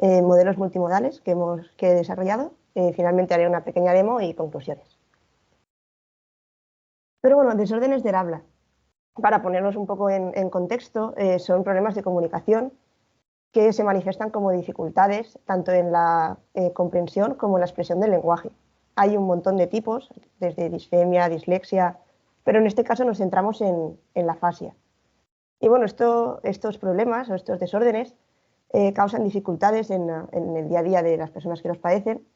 modelos multimodales que he desarrollado. Finalmente haré una pequeña demo y conclusiones. Pero bueno, desórdenes del habla. Para ponernos un poco en contexto, son problemas de comunicación que se manifiestan como dificultades tanto en la comprensión como en la expresión del lenguaje. Hay un montón de tipos, desde disfemia, dislexia, pero en este caso nos centramos en la afasia. Y bueno, estos problemas o estos desórdenes causan dificultades en el día a día de las personas que los padecen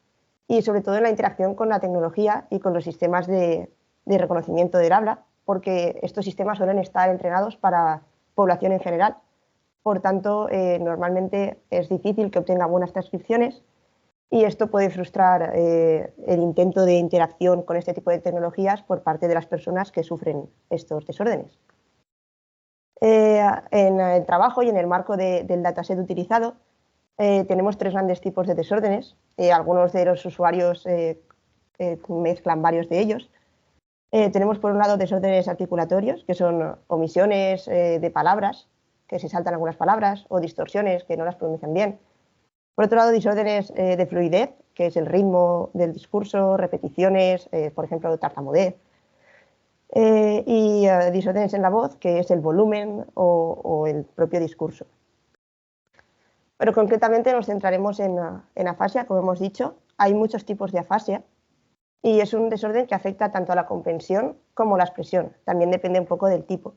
y sobre todo en la interacción con la tecnología y con los sistemas de reconocimiento del habla, porque estos sistemas suelen estar entrenados para población en general. Por tanto, normalmente es difícil que obtenga buenas transcripciones y esto puede frustrar el intento de interacción con este tipo de tecnologías por parte de las personas que sufren estos desórdenes. En el trabajo y en el marco del dataset utilizado, tenemos 3 grandes tipos de desórdenes. Algunos de los usuarios mezclan varios de ellos. Tenemos por un lado desórdenes articulatorios, que son omisiones de palabras, que se saltan algunas palabras, o distorsiones, que no las pronuncian bien. Por otro lado, desórdenes de fluidez, que es el ritmo del discurso, repeticiones, por ejemplo, tartamudez. Y desórdenes en la voz, que es el volumen o el propio discurso. Pero concretamente nos centraremos en afasia, como hemos dicho. Hay muchos tipos de afasia y es un desorden que afecta tanto a la comprensión como a la expresión. También depende un poco del tipo.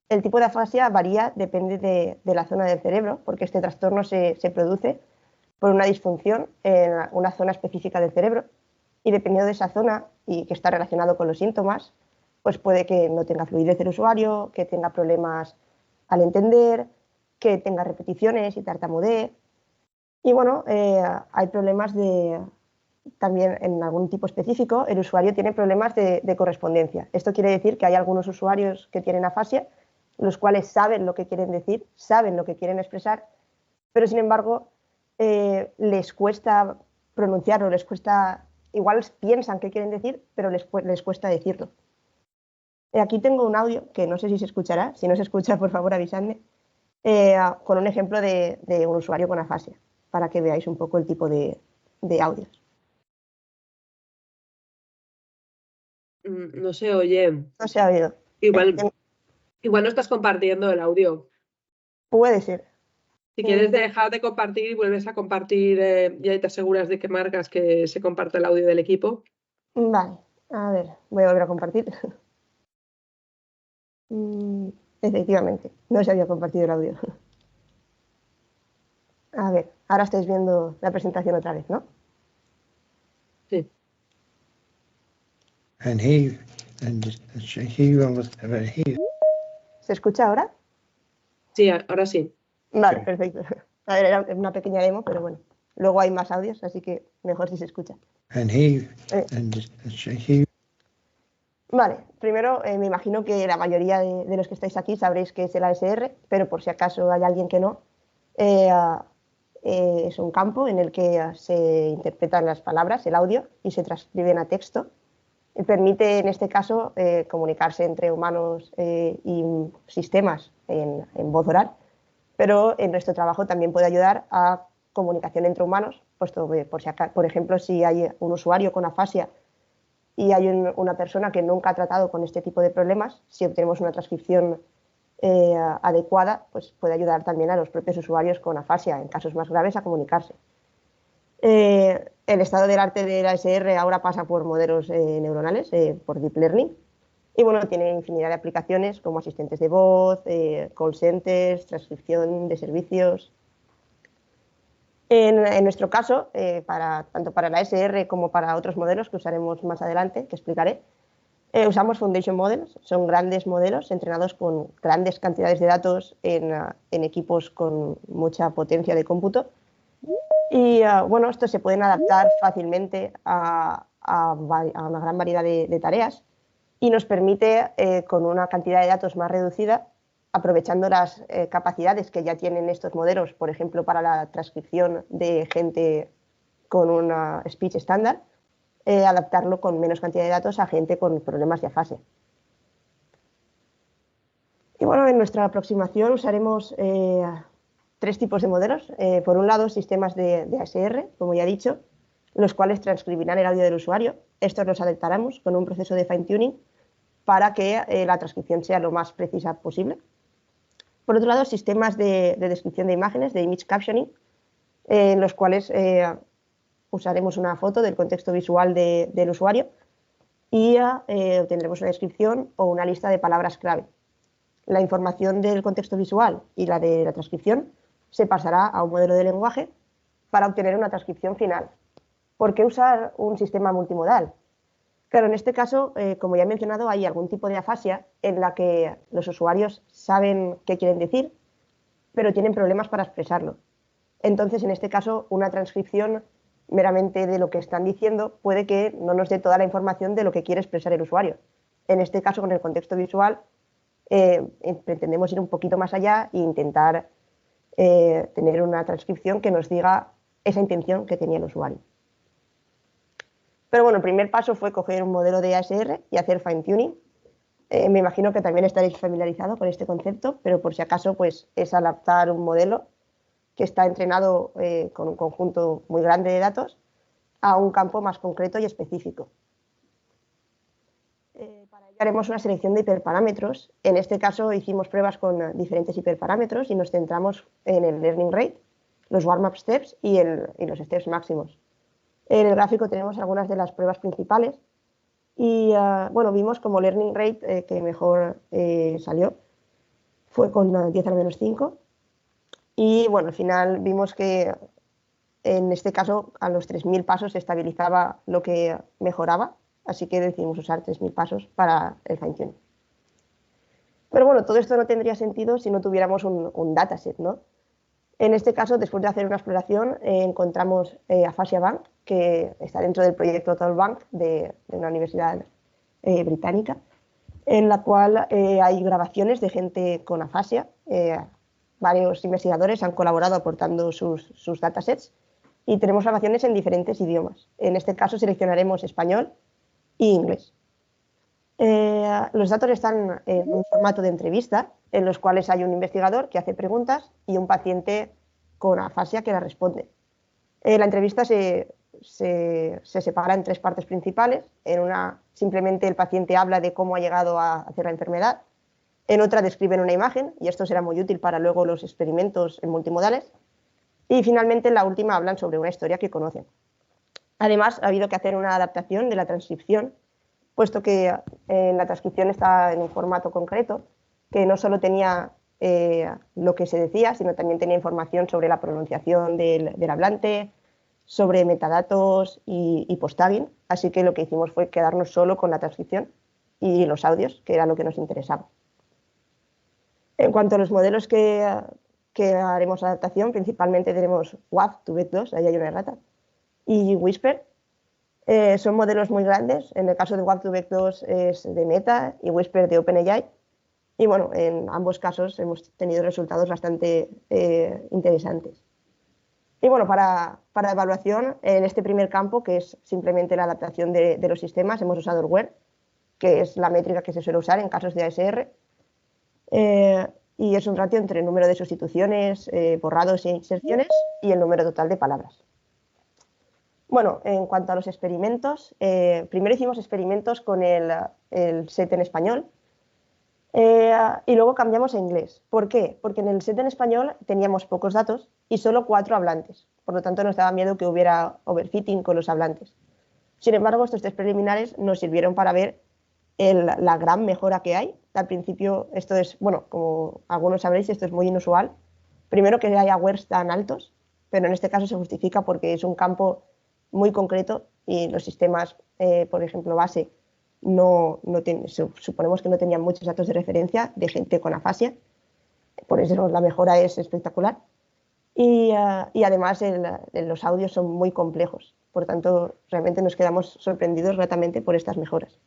El tipo de afasia varía, depende de la zona del cerebro, porque este trastorno se produce por una disfunción en una zona específica del cerebro y dependiendo de esa zona y que está relacionado con los síntomas, pues puede que no tenga fluidez el usuario, que tenga problemas al entender, que tenga repeticiones y tartamudez. Y bueno, hay problemas también en algún tipo específico, el usuario tiene problemas de correspondencia. Esto quiere decir que hay algunos usuarios que tienen afasia, los cuales saben lo que quieren decir, saben lo que quieren expresar, pero sin embargo les cuesta pronunciarlo, les cuesta, igual piensan qué quieren decir, pero les cuesta decirlo. Aquí tengo un audio que no sé si se escuchará, si no se escucha por favor avisadme, con un ejemplo de un usuario con afasia, para que veáis un poco el tipo de audios. No se oye. No se ha oído. Igual no estás compartiendo el audio. Puede ser. Si quieres dejar de compartir y vuelves a compartir y ahí te aseguras de que marcas que se comparte el audio del equipo. Vale, a ver, voy a volver a compartir. Efectivamente, no se había compartido el audio. A ver, ahora estáis viendo la presentación otra vez, ¿no? Sí. ¿Se escucha ahora? Sí, ahora sí. Vale, perfecto. A ver, era una pequeña demo, pero bueno. Luego hay más audios, así que mejor si se escucha. Vale, primero me imagino que la mayoría de los que estáis aquí sabréis qué es el ASR, pero por si acaso hay alguien que no, es un campo en el que se interpretan las palabras, el audio, y se transcriben a texto. Y permite, en este caso, comunicarse entre humanos y sistemas en voz oral, pero en nuestro trabajo también puede ayudar a comunicación entre humanos, puesto que, por ejemplo, si hay un usuario con afasia y hay una persona que nunca ha tratado con este tipo de problemas, si obtenemos una transcripción adecuada, pues puede ayudar también a los propios usuarios con afasia, en casos más graves, a comunicarse. El estado del arte de la ASR ahora pasa por modelos neuronales, por Deep Learning, y bueno, tiene infinidad de aplicaciones como asistentes de voz, call centers, transcripción de servicios. En nuestro caso, tanto para la ASR como para otros modelos que usaremos más adelante, que explicaré, usamos Foundation Models, son grandes modelos entrenados con grandes cantidades de datos en equipos con mucha potencia de cómputo. Y bueno, estos se pueden adaptar fácilmente a una gran variedad de tareas y nos permite, con una cantidad de datos más reducida, aprovechando las capacidades que ya tienen estos modelos, por ejemplo, para la transcripción de gente con una speech estándar, adaptarlo con menos cantidad de datos a gente con problemas de afasia. Y bueno, en nuestra aproximación usaremos 3 tres tipos de modelos. Por un lado, sistemas de ASR, como ya he dicho, los cuales transcribirán el audio del usuario. Estos los adaptaremos con un proceso de fine-tuning para que la transcripción sea lo más precisa posible. Por otro lado, sistemas de descripción de imágenes, de image captioning, en los cuales usaremos una foto del contexto visual del usuario y obtendremos una descripción o una lista de palabras clave. La información del contexto visual y la de la transcripción se pasará a un modelo de lenguaje para obtener una transcripción final. ¿Por qué usar un sistema multimodal? Claro, en este caso, como ya he mencionado, hay algún tipo de afasia en la que los usuarios saben qué quieren decir, pero tienen problemas para expresarlo. Entonces, en este caso, una transcripción meramente de lo que están diciendo puede que no nos dé toda la información de lo que quiere expresar el usuario. En este caso, con el contexto visual, pretendemos ir un poquito más allá e intentar tener una transcripción que nos diga esa intención que tenía el usuario. Pero bueno, el primer paso fue coger un modelo de ASR y hacer fine-tuning. Me imagino que también estaréis familiarizados con este concepto, pero por si acaso, pues es adaptar un modelo que está entrenado con un conjunto muy grande de datos a un campo más concreto y específico. Para ello haremos una selección de hiperparámetros. En este caso hicimos pruebas con diferentes hiperparámetros y nos centramos en el learning rate, los warm-up steps y los steps máximos. En el gráfico tenemos algunas de las pruebas principales y bueno, vimos como learning rate que mejor salió fue con 10 a la menos 5 y bueno, al final vimos que en este caso a los 3000 pasos se estabilizaba lo que mejoraba, así que decidimos usar 3000 pasos para el fine-tuning. Pero bueno, todo esto no tendría sentido si no tuviéramos un dataset, ¿no? En este caso, después de hacer una exploración, encontramos Aphasia Bank, que está dentro del proyecto TotalBank de una universidad británica, en la cual hay grabaciones de gente con afasia. Varios investigadores han colaborado aportando sus datasets y tenemos grabaciones en diferentes idiomas. En este caso seleccionaremos español e inglés. Los datos están en un formato de entrevista, en los cuales hay un investigador que hace preguntas y un paciente con afasia que la responde. La entrevista se separa en tres partes principales. En una, simplemente el paciente habla de cómo ha llegado a hacer la enfermedad. En otra describen una imagen, y esto será muy útil para luego los experimentos en multimodales. Y finalmente, en la última, hablan sobre una historia que conocen. Además, ha habido que hacer una adaptación de la transcripción, puesto que la transcripción está en un formato concreto, que no solo tenía lo que se decía, sino también tenía información sobre la pronunciación del hablante, sobre metadatos y post-tagging. Así que lo que hicimos fue quedarnos solo con la transcripción y los audios, que era lo que nos interesaba. En cuanto a los modelos que haremos adaptación, principalmente tenemos WAV, TUVEC2, ahí hay una errata, y Whisper. Son modelos muy grandes. En el caso de WAV, TUVEC2 es de Meta y Whisper de OpenAI. Y bueno, en ambos casos hemos tenido resultados bastante interesantes. Y bueno, para evaluación, en este primer campo, que es simplemente la adaptación de los sistemas, hemos usado el WER, que es la métrica que se suele usar en casos de ASR. Y es un ratio entre el número de sustituciones, borrados e inserciones y el número total de palabras. Bueno, en cuanto a los experimentos, primero hicimos experimentos con el set en español y luego cambiamos a inglés. ¿Por qué? Porque en el set en español teníamos pocos datos y solo 4 hablantes. Por lo tanto, nos daba miedo que hubiera overfitting con los hablantes. Sin embargo, estos test preliminares nos sirvieron para ver la gran mejora que hay. Al principio, esto es, bueno, como algunos sabréis, esto es muy inusual. Primero, que haya WERs tan altos, pero en este caso se justifica porque es un campo muy concreto y los sistemas, por ejemplo, base, suponemos que no tenían muchos datos de referencia de gente con afasia. Por eso la mejora es espectacular. Y además los audios son muy complejos. Por tanto, realmente nos quedamos sorprendidos gratamente por estas mejoras.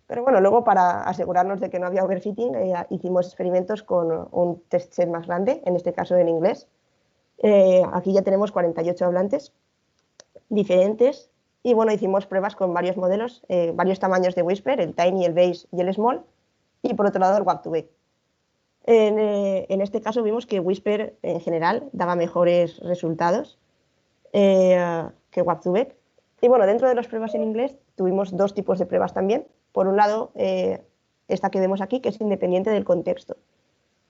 Pero bueno, luego para asegurarnos de que no había overfitting, hicimos experimentos con un test set más grande, en este caso en inglés. Aquí ya tenemos 48 hablantes diferentes y bueno, hicimos pruebas con varios modelos, varios tamaños de Whisper, el Tiny, el Base y el Small, y por otro lado el WAV2V. En este caso vimos que Whisper en general daba mejores resultados que Watzubek. Y bueno, dentro de las pruebas en inglés tuvimos dos tipos de pruebas también. Por un lado, esta que vemos aquí, que es independiente del contexto.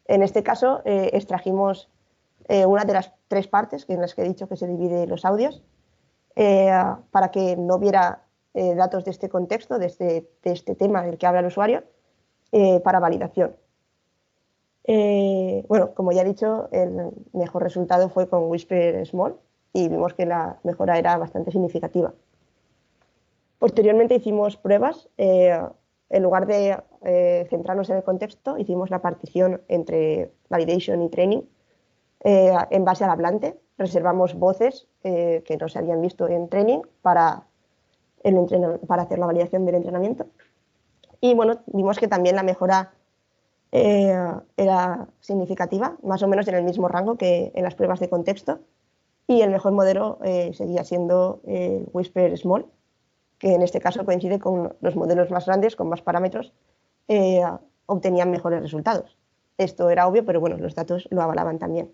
En este caso, extrajimos una de las tres partes en las que he dicho que se divide los audios, para que no viera datos de este contexto, de este tema del que habla el usuario, para validación. Bueno, como ya he dicho, el mejor resultado fue con Whisper Small y vimos que la mejora era bastante significativa. Posteriormente hicimos pruebas. En lugar de centrarnos en el contexto, hicimos la partición entre validation y training en base al hablante. Reservamos voces que no se habían visto en training para hacer la validación del entrenamiento. Y bueno, vimos que también la mejora era significativa, más o menos en el mismo rango que en las pruebas de contexto. Y el mejor modelo seguía siendo el Whisper Small, que en este caso coincide con los modelos más grandes, con más parámetros, obtenían mejores resultados. Esto era obvio, pero bueno, los datos lo avalaban también.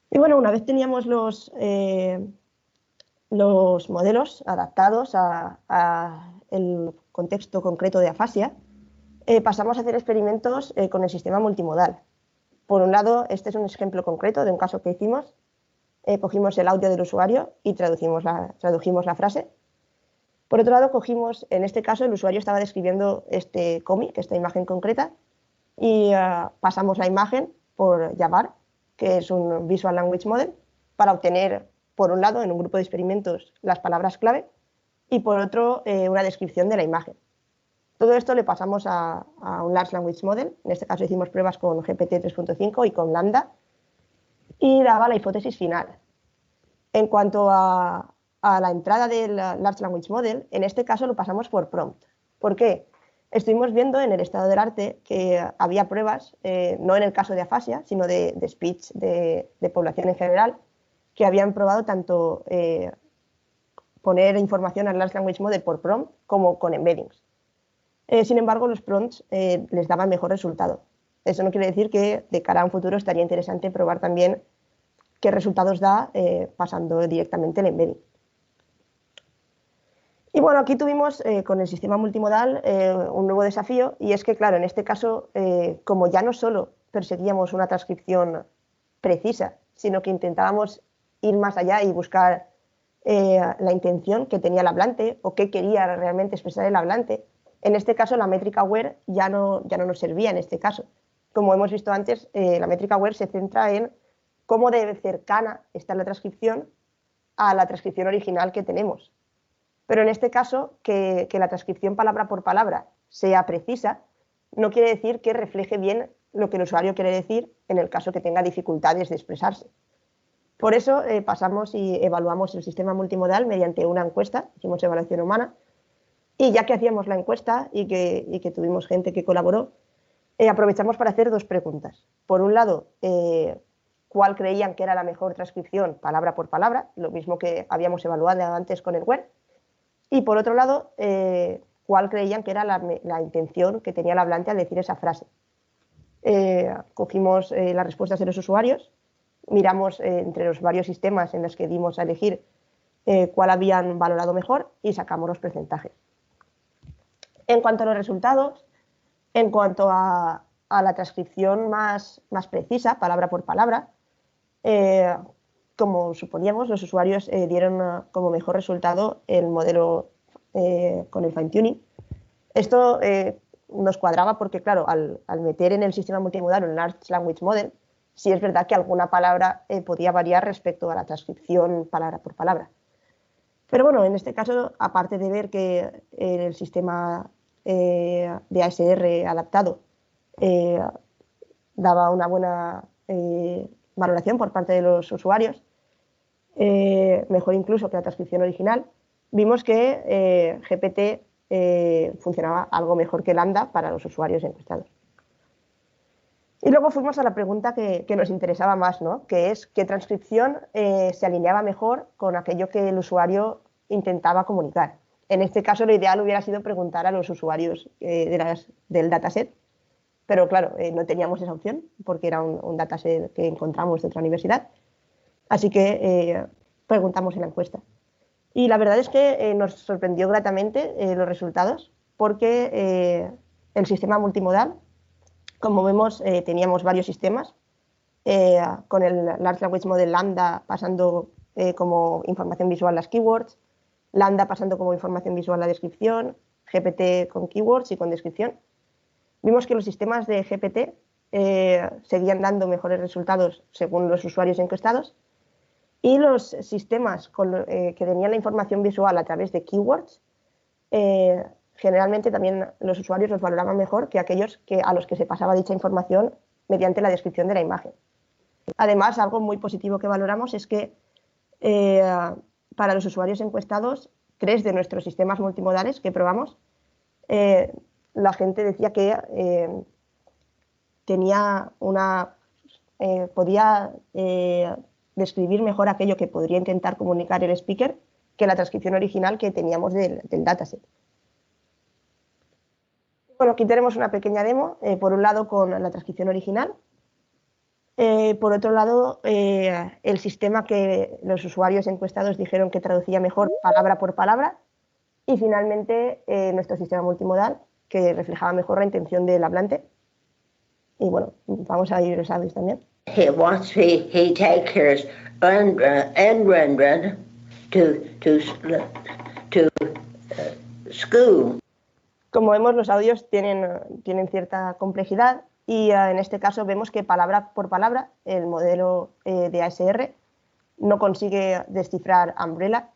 Y bueno, una vez teníamos los modelos adaptados al contexto concreto de afasia, pasamos a hacer experimentos con el sistema multimodal. Por un lado, este es un ejemplo concreto de un caso que hicimos. Cogimos el audio del usuario y tradujimos la frase. Por otro lado, en este caso, el usuario estaba describiendo este cómic, esta imagen concreta, y pasamos la imagen por Jabbar, que es un Visual Language Model, para obtener, por un lado, en un grupo de experimentos, las palabras clave, y por otro, una descripción de la imagen. Todo esto le pasamos a un Large Language Model. En este caso hicimos pruebas con GPT 3.5 y con Lambda, y daba la hipótesis final. En cuanto a la entrada del Large Language Model, en este caso lo pasamos por prompt. ¿Por qué? Estuvimos viendo en el estado del arte que había pruebas, no en el caso de afasia, sino de speech de población en general, que habían probado tanto poner información al Large Language Model por prompt como con embeddings. Sin embargo, los prompts les daban mejor resultado. Eso no quiere decir que de cara a un futuro estaría interesante probar también qué resultados da pasando directamente el embedding. Y bueno, aquí tuvimos con el sistema multimodal un nuevo desafío, y es que, claro, en este caso, como ya no solo perseguíamos una transcripción precisa, sino que intentábamos ir más allá y buscar la intención que tenía el hablante o qué quería realmente expresar el hablante. En este caso, la métrica aware ya no nos servía en este caso. Como hemos visto antes, la métrica aware se centra en cómo de cercana está la transcripción a la transcripción original que tenemos. Pero en este caso, que la transcripción palabra por palabra sea precisa, no quiere decir que refleje bien lo que el usuario quiere decir en el caso que tenga dificultades de expresarse. Por eso pasamos y evaluamos el sistema multimodal mediante una encuesta, hicimos evaluación humana, y ya que hacíamos la encuesta y que tuvimos gente que colaboró, aprovechamos para hacer dos preguntas. Por un lado, cuál creían que era la mejor transcripción palabra por palabra, lo mismo que habíamos evaluado antes con el web. Y por otro lado, cuál creían que era la intención que tenía el hablante al decir esa frase. Cogimos las respuestas de los usuarios, miramos entre los varios sistemas en los que dimos a elegir cuál habían valorado mejor y sacamos los porcentajes. En cuanto a los resultados, en cuanto a la transcripción más precisa, palabra por palabra, como suponíamos, los usuarios dieron como mejor resultado el modelo con el fine-tuning. Esto nos cuadraba porque, claro, al meter en el sistema multimodal un Large Language Model, sí es verdad que alguna palabra podía variar respecto a la transcripción palabra por palabra. Pero bueno, en este caso, aparte de ver que el sistema de ASR adaptado daba una buena valoración por parte de los usuarios, mejor incluso que la transcripción original, vimos que GPT funcionaba algo mejor que Lambda para los usuarios encuestados. Y luego fuimos a la pregunta que nos interesaba más, ¿no? Que es qué transcripción se alineaba mejor con aquello que el usuario intentaba comunicar. En este caso, lo ideal hubiera sido preguntar a los usuarios del dataset pero claro, no teníamos esa opción porque era un dataset que encontramos de otra universidad. Así que preguntamos en la encuesta. Y la verdad es que nos sorprendió gratamente los resultados porque el sistema multimodal, como vemos, teníamos varios sistemas, con el Large Language Model Lambda pasando como información visual las keywords, Lambda pasando como información visual la descripción, GPT con keywords y con descripción. Vimos que los sistemas de GPT seguían dando mejores resultados según los usuarios encuestados, y los sistemas que tenían la información visual a través de keywords, generalmente también los usuarios los valoraban mejor que aquellos a los que se pasaba dicha información mediante la descripción de la imagen. Además, algo muy positivo que valoramos es que para los usuarios encuestados, 3 de nuestros sistemas multimodales que probamos, la gente decía que podía describir mejor aquello que podría intentar comunicar el speaker que la transcripción original que teníamos del dataset. Bueno, aquí tenemos una pequeña demo, por un lado con la transcripción original, por otro lado el sistema que los usuarios encuestados dijeron que traducía mejor palabra por palabra, y finalmente nuestro sistema multimodal que reflejaba mejor la intención del hablante. Y bueno, vamos a ir los audios también. Once he takes his run to school. Como vemos, los audios tienen cierta complejidad y en este caso vemos que palabra por palabra el modelo de ASR no consigue descifrar umbrella.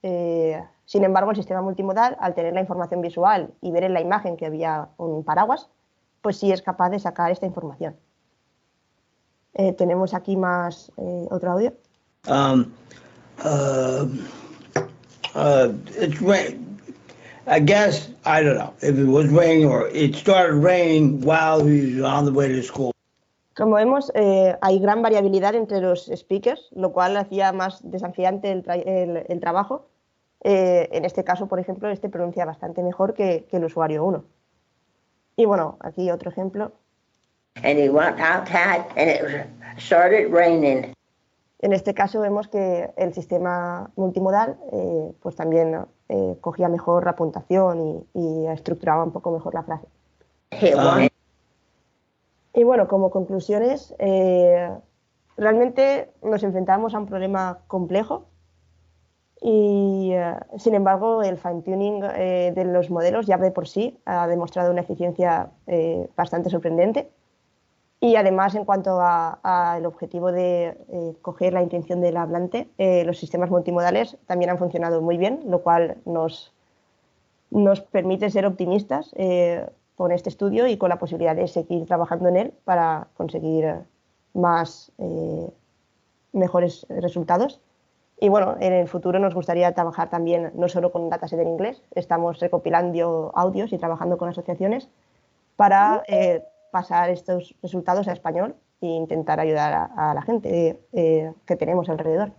Sin embargo, el sistema multimodal, al tener la información visual y ver en la imagen que había un paraguas, pues sí es capaz de sacar esta información. Tenemos aquí más otro audio. It's rain. I guess, I don't know if it was raining or it started raining while he was on the way to school. Como vemos, hay gran variabilidad entre los speakers, lo cual hacía más desafiante el trabajo. En este caso, por ejemplo, este pronuncia bastante mejor que el usuario 1. Y bueno, aquí otro ejemplo. And he went outside and it started raining. En este caso vemos que el sistema multimodal pues también cogía mejor la puntuación y estructuraba un poco mejor la frase. Y bueno, como conclusiones, realmente nos enfrentamos a un problema complejo y, sin embargo, el fine-tuning de los modelos ya de por sí ha demostrado una eficiencia bastante sorprendente. Y además, en cuanto al objetivo de coger la intención del hablante, los sistemas multimodales también han funcionado muy bien, lo cual nos permite ser optimistas con este estudio y con la posibilidad de seguir trabajando en él para conseguir mejores resultados. Y bueno, en el futuro nos gustaría trabajar también no solo con dataset en inglés, estamos recopilando audios y trabajando con asociaciones para pasar estos resultados a español e intentar ayudar a la gente que tenemos alrededor.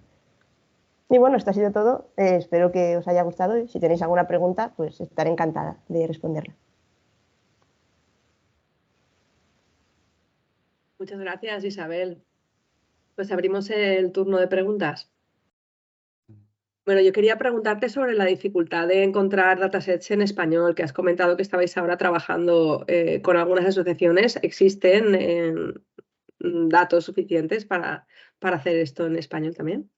Y bueno, esto ha sido todo. Espero que os haya gustado y si tenéis alguna pregunta, pues estaré encantada de responderla. Muchas gracias, Isabel. Pues abrimos el turno de preguntas. Bueno, yo quería preguntarte sobre la dificultad de encontrar datasets en español, que has comentado que estabais ahora trabajando con algunas asociaciones. ¿Existen datos suficientes para hacer esto en español también?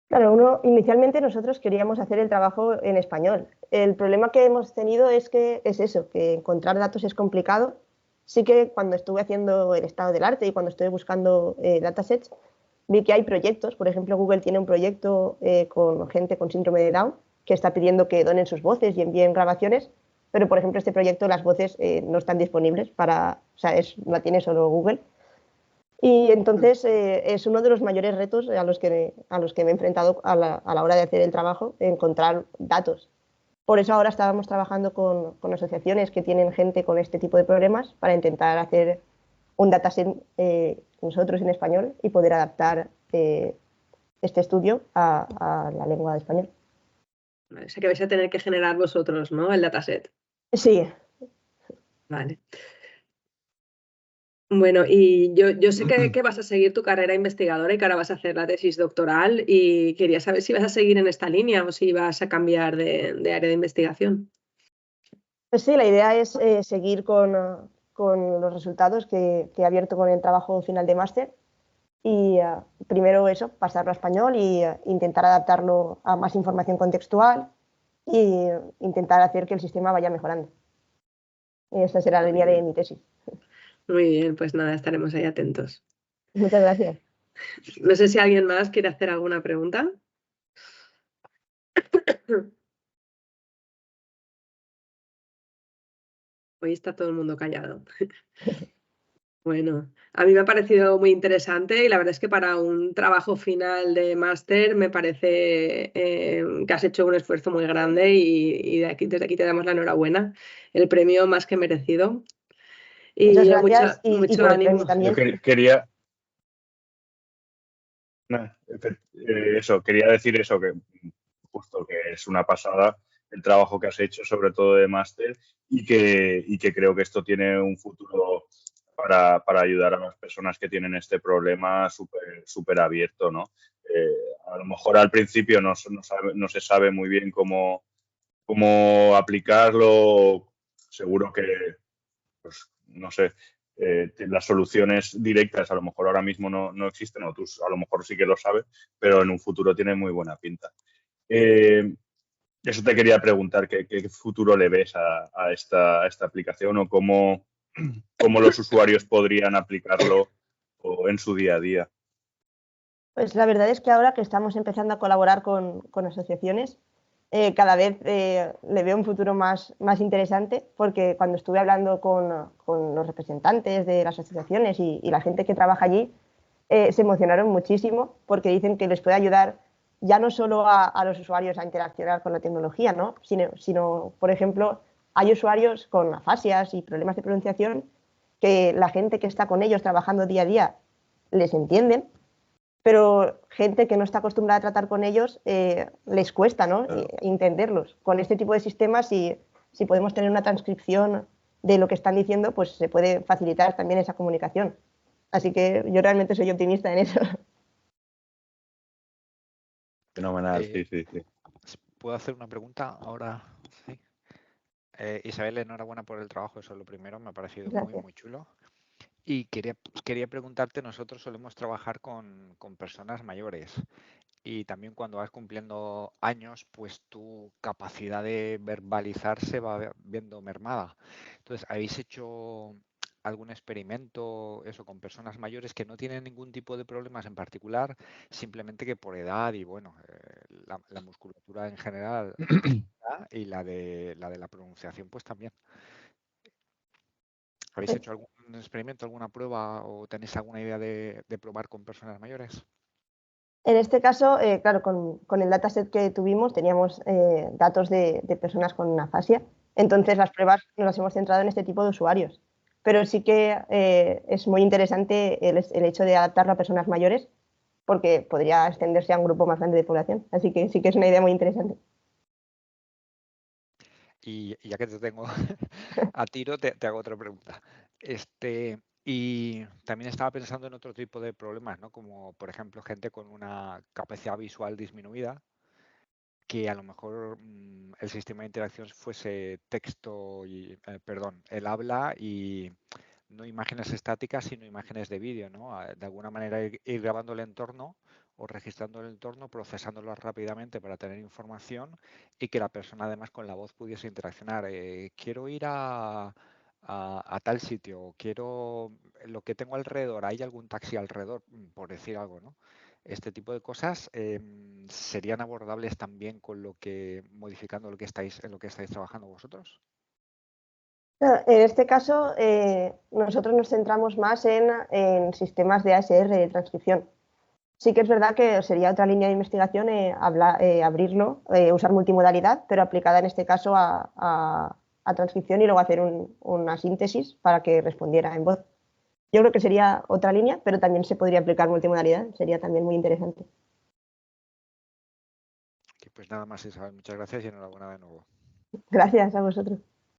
Claro, inicialmente nosotros queríamos hacer el trabajo en español. El problema que hemos tenido es que encontrar datos es complicado. Sí que cuando estuve haciendo el estado del arte y cuando estuve buscando datasets, vi que hay proyectos. Por ejemplo, Google tiene un proyecto con gente con síndrome de Down que está pidiendo que donen sus voces y envíen grabaciones, pero por ejemplo este proyecto las voces no están disponibles la tiene solo Google. Y entonces es uno de los mayores retos a los que me he enfrentado a la hora de hacer el trabajo, encontrar datos. Por eso ahora estábamos trabajando con asociaciones que tienen gente con este tipo de problemas para intentar hacer un dataset nosotros en español y poder adaptar este estudio a la lengua de español. O sea que vais a tener que generar vosotros, ¿no? El dataset. Sí. Vale. Bueno, y yo sé que vas a seguir tu carrera investigadora y que ahora vas a hacer la tesis doctoral y quería saber si vas a seguir en esta línea o si vas a cambiar de área de investigación. Pues sí, la idea es seguir con los resultados que he abierto con el trabajo final de máster y primero eso, pasarlo a español y intentar adaptarlo a más información contextual y intentar hacer que el sistema vaya mejorando. Esta será la línea de mi tesis. Muy bien, pues nada, estaremos ahí atentos. Muchas gracias. No sé si alguien más quiere hacer alguna pregunta. Hoy está todo el mundo callado. Bueno, a mí me ha parecido muy interesante y la verdad es que para un trabajo final de máster me parece que has hecho un esfuerzo muy grande y desde aquí te damos la enhorabuena. El premio más que merecido. Muchas Y gracias y mucho por el ánimo. premio también. Quería, quería decir eso, que justo que es una pasada el trabajo que has hecho, sobre todo de máster, y que creo que esto tiene un futuro para ayudar a las personas que tienen este problema súper abierto, ¿no? A lo mejor al principio no se sabe muy bien cómo aplicarlo, seguro que, pues, no sé, las soluciones directas a lo mejor ahora mismo no existen, o tú a lo mejor sí que lo sabes, pero en un futuro tiene muy buena pinta. Eso te quería preguntar, ¿qué futuro le ves a esta aplicación o cómo los usuarios podrían aplicarlo en su día a día? Pues la verdad es que ahora que estamos empezando a colaborar con asociaciones, cada vez le veo un futuro más interesante, porque cuando estuve hablando con los representantes de las asociaciones y la gente que trabaja allí, se emocionaron muchísimo porque dicen que les puede ayudar ya no solo a los usuarios a interaccionar con la tecnología, ¿no? sino, por ejemplo, hay usuarios con afasias y problemas de pronunciación que la gente que está con ellos trabajando día a día les entienden, pero gente que no está acostumbrada a tratar con ellos les cuesta, ¿no? Entenderlos. Con este tipo de sistemas, si podemos tener una transcripción de lo que están diciendo, pues se puede facilitar también esa comunicación. Así que yo realmente soy optimista en eso. Fenomenal, sí. ¿Puedo hacer una pregunta ahora? Sí. Isabel, enhorabuena por el trabajo, eso es lo primero, me ha parecido Gracias. muy chulo. Y quería preguntarte, nosotros solemos trabajar con personas mayores y también cuando vas cumpliendo años, pues tu capacidad de verbalizar se va viendo mermada. Entonces, ¿habéis hecho algún experimento eso con personas mayores que no tienen ningún tipo de problemas en particular, simplemente que por edad y bueno, la musculatura en general y la de la pronunciación pues también? ¿Habéis hecho algún experimento, alguna prueba o tenéis alguna idea de probar con personas mayores? En este caso, claro, con el dataset que tuvimos teníamos datos de personas con afasia, entonces las pruebas nos las hemos centrado en este tipo de usuarios. Pero sí que es muy interesante el hecho de adaptarlo a personas mayores, porque podría extenderse a un grupo más grande de población. Así que sí que es una idea muy interesante. Y ya que te tengo a tiro, te hago otra pregunta. Y también estaba pensando en otro tipo de problemas, ¿no? Como por ejemplo gente con una capacidad visual disminuida, que a lo mejor el sistema de interacción fuese texto y, perdón, el habla y no imágenes estáticas, sino imágenes de vídeo, ¿no? De alguna manera ir grabando el entorno o registrando el entorno, procesándolo rápidamente para tener información y que la persona además con la voz pudiese interaccionar. Quiero ir a tal sitio, o quiero lo que tengo alrededor, hay algún taxi alrededor, por decir algo, ¿no? Este tipo de cosas serían abordables también con modificando en lo que estáis trabajando vosotros. En este caso, nosotros nos centramos más en sistemas de ASR, de transcripción. Sí que es verdad que sería otra línea de investigación abrirlo, usar multimodalidad, pero aplicada en este caso a transcripción y luego hacer una síntesis para que respondiera en voz. Yo creo que sería otra línea, pero también se podría aplicar multimodalidad, sería también muy interesante. Pues nada más, Isabel, muchas gracias y enhorabuena de nuevo. Gracias a vosotros.